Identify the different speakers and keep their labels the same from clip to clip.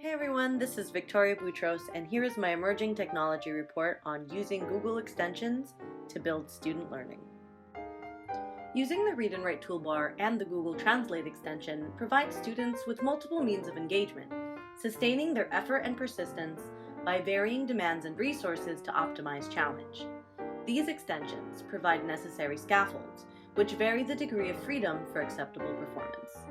Speaker 1: Hey everyone, this is Victoria Boutros, and here is my emerging technology report on using Google extensions to build student learning. Using the Read and Write toolbar and the Google Translate extension provides students with multiple means of engagement, sustaining their effort and persistence by varying demands and resources to optimize challenge. These extensions provide necessary scaffolds, which vary the degree of freedom for acceptable performance.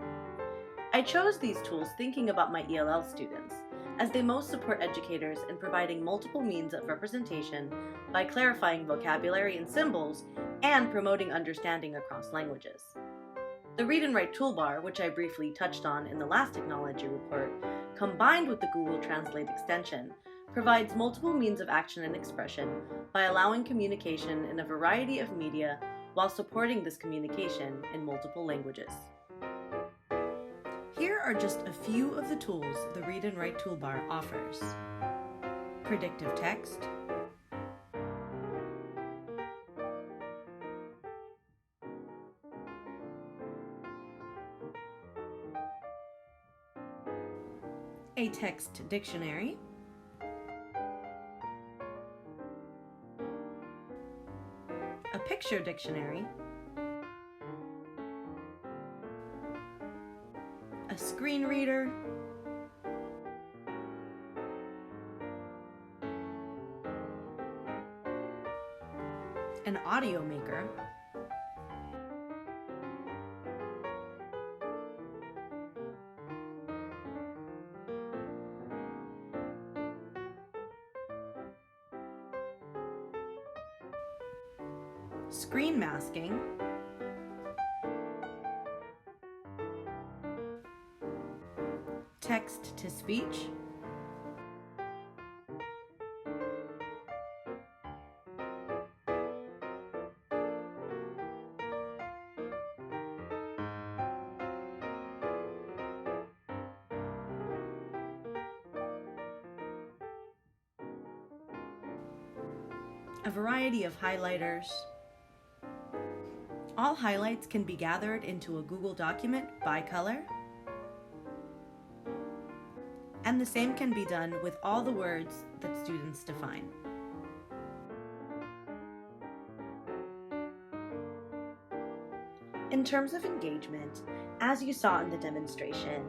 Speaker 1: I chose these tools thinking about my ELL students, as they most support educators in providing multiple means of representation by clarifying vocabulary and symbols and promoting understanding across languages. The Read and Write toolbar, which I briefly touched on in the last technology report, combined with the Google Translate extension, provides multiple means of action and expression by allowing communication in a variety of media while supporting this communication in multiple languages. Here are just a few of the tools the Read and Write toolbar offers. Predictive text, a text dictionary, a picture dictionary, a screen reader, an audio maker, screen masking, text to speech, a variety of highlighters. All highlights can be gathered into a Google document by color, and the same can be done with all the words that students define. In terms of engagement, as you saw in the demonstration,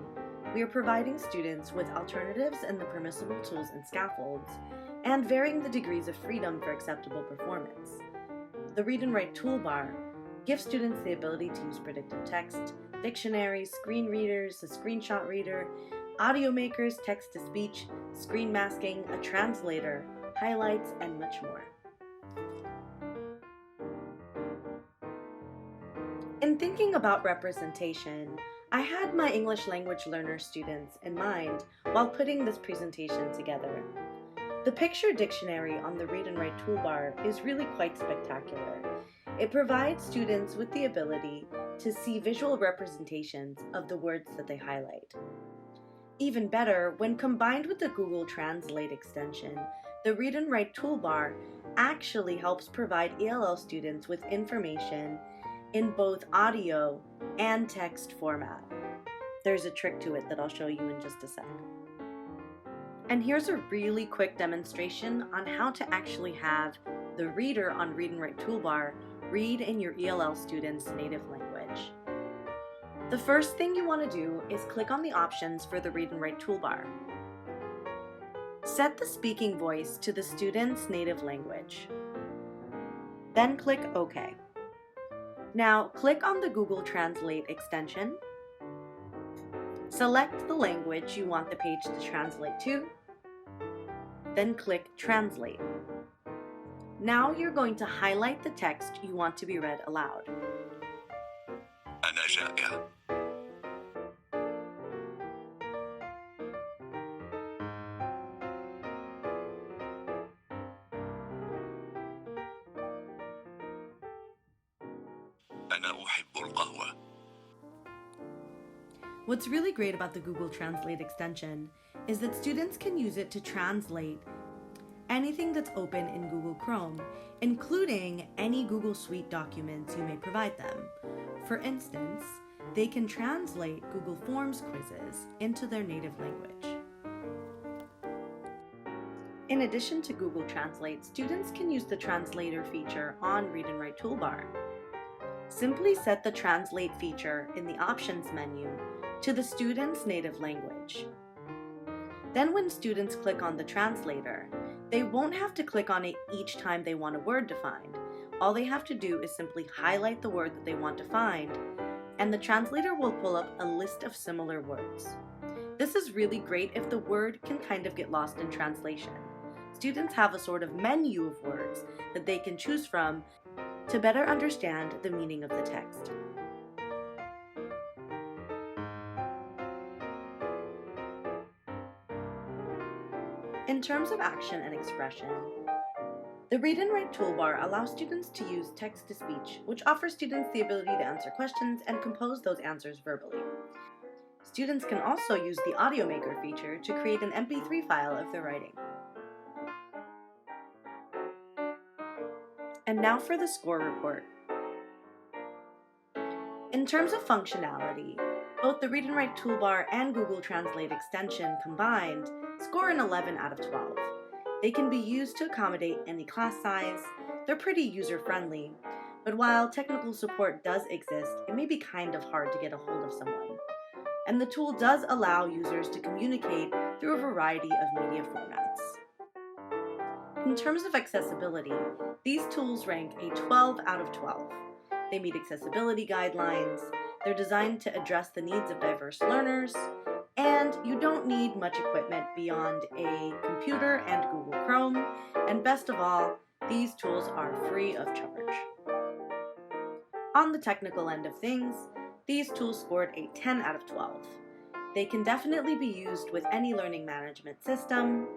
Speaker 1: we are providing students with alternatives in the permissible tools and scaffolds, and varying the degrees of freedom for acceptable performance. The Read and Write toolbar gives students the ability to use predictive text, dictionaries, screen readers, a screenshot reader, audio makers, text-to-speech, screen masking, a translator, highlights, and much more. In thinking about representation, I had my English language learner students in mind while putting this presentation together. The picture dictionary on the Read and Write toolbar is really quite spectacular. It provides students with the ability to see visual representations of the words that they highlight. Even better, when combined with the Google Translate extension, the Read and Write toolbar actually helps provide ELL students with information in both audio and text format. There's a trick to it that I'll show you in just a sec. And here's a really quick demonstration on how to actually have the reader on Read and Write toolbar read in your ELL student's native language. The first thing you want to do is click on the options for the Read and Write toolbar. Set the speaking voice to the student's native language. Then click OK. Now click on the Google Translate extension. Select the language you want the page to translate to. Then click Translate. Now you're going to highlight the text you want to be read aloud.
Speaker 2: أنا جائع. أنا أحب القهوة.
Speaker 1: What's really great about the Google Translate extension is that students can use it to translate anything that's open in Google Chrome, including any Google Suite documents you may provide them. For instance, they can translate Google Forms quizzes into their native language. In addition to Google Translate, students can use the Translator feature on Read and Write toolbar. Simply set the Translate feature in the Options menu to the student's native language. Then when students click on the translator, they won't have to click on it each time they want a word defined. All they have to do is simply highlight the word that they want to find, and the translator will pull up a list of similar words. This is really great if the word can kind of get lost in translation. Students have a sort of menu of words that they can choose from to better understand the meaning of the text. In terms of action and expression, the Read and Write toolbar allows students to use text-to-speech, which offers students the ability to answer questions and compose those answers verbally. Students can also use the Audio Maker feature to create an MP3 file of their writing. And now for the score report. In terms of functionality, both the Read and Write toolbar and Google Translate extension combined score an 11 out of 12. They can be used to accommodate any class size, they're pretty user-friendly, but while technical support does exist, it may be kind of hard to get a hold of someone. And the tool does allow users to communicate through a variety of media formats. In terms of accessibility, these tools rank a 12 out of 12. They meet accessibility guidelines, they're designed to address the needs of diverse learners, and you don't need much equipment beyond a computer and Google Chrome, and best of all, these tools are free of charge. On the technical end of things, these tools scored a 10 out of 12. They can definitely be used with any learning management system.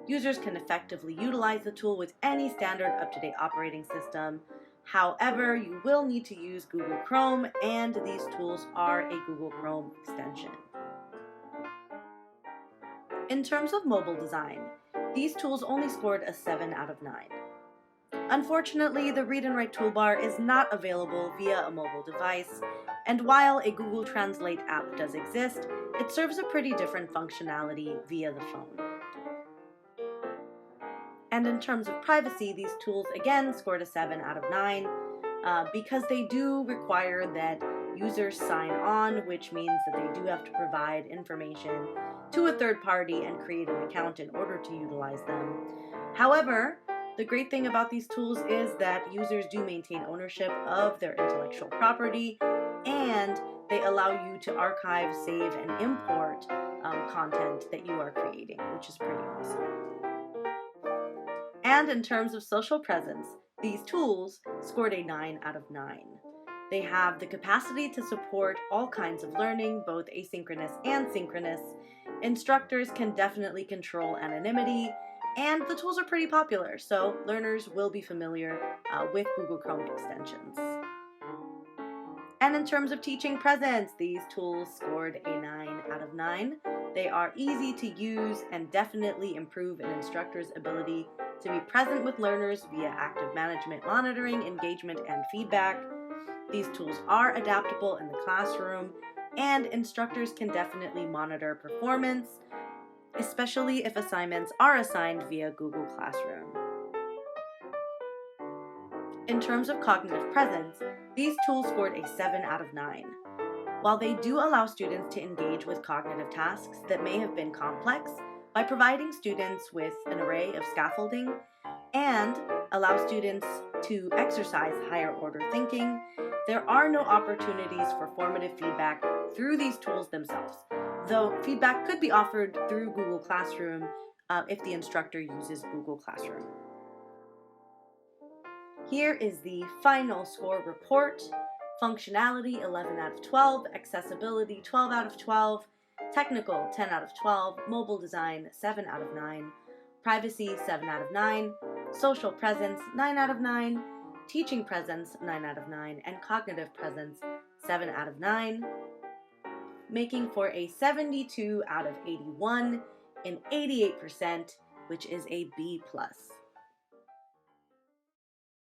Speaker 1: Users can effectively utilize the tool with any standard up-to-date operating system. However, you will need to use Google Chrome, and these tools are a Google Chrome extension. In terms of mobile design, these tools only scored a 7 out of 9. Unfortunately, the Read and Write toolbar is not available via a mobile device, and while a Google Translate app does exist, it serves a pretty different functionality via the phone. And in terms of privacy, these tools again scored a 7 out of 9 because they do require that users sign on, which means that they do have to provide information to a third party and create an account in order to utilize them. However, the great thing about these tools is that users do maintain ownership of their intellectual property, and they allow you to archive, save, and import content that you are creating, which is pretty awesome. And in terms of social presence, these tools scored a 9 out of 9. They have the capacity to support all kinds of learning, both asynchronous and synchronous. Instructors can definitely control anonymity, and the tools are pretty popular, so learners will be familiar with Google Chrome extensions. And in terms of teaching presence, these tools scored a 9 out of 9. They are easy to use and definitely improve an instructor's ability to be present with learners via active management, monitoring, engagement, and feedback. These tools are adaptable in the classroom, and instructors can definitely monitor performance, especially if assignments are assigned via Google Classroom. In terms of cognitive presence, these tools scored a 7 out of 9. While they do allow students to engage with cognitive tasks that may have been complex by providing students with an array of scaffolding and allow students to exercise higher order thinking, there are no opportunities for formative feedback through these tools themselves, though feedback could be offered through Google Classroom if the instructor uses Google Classroom. Here is the final score report. Functionality 11 out of 12, accessibility 12 out of 12, technical 10 out of 12, mobile design 7 out of 9, privacy 7 out of 9, social presence 9 out of 9, teaching presence 9 out of 9, and cognitive presence 7 out of 9, making for a 72 out of 81 and 88%, which is a B+.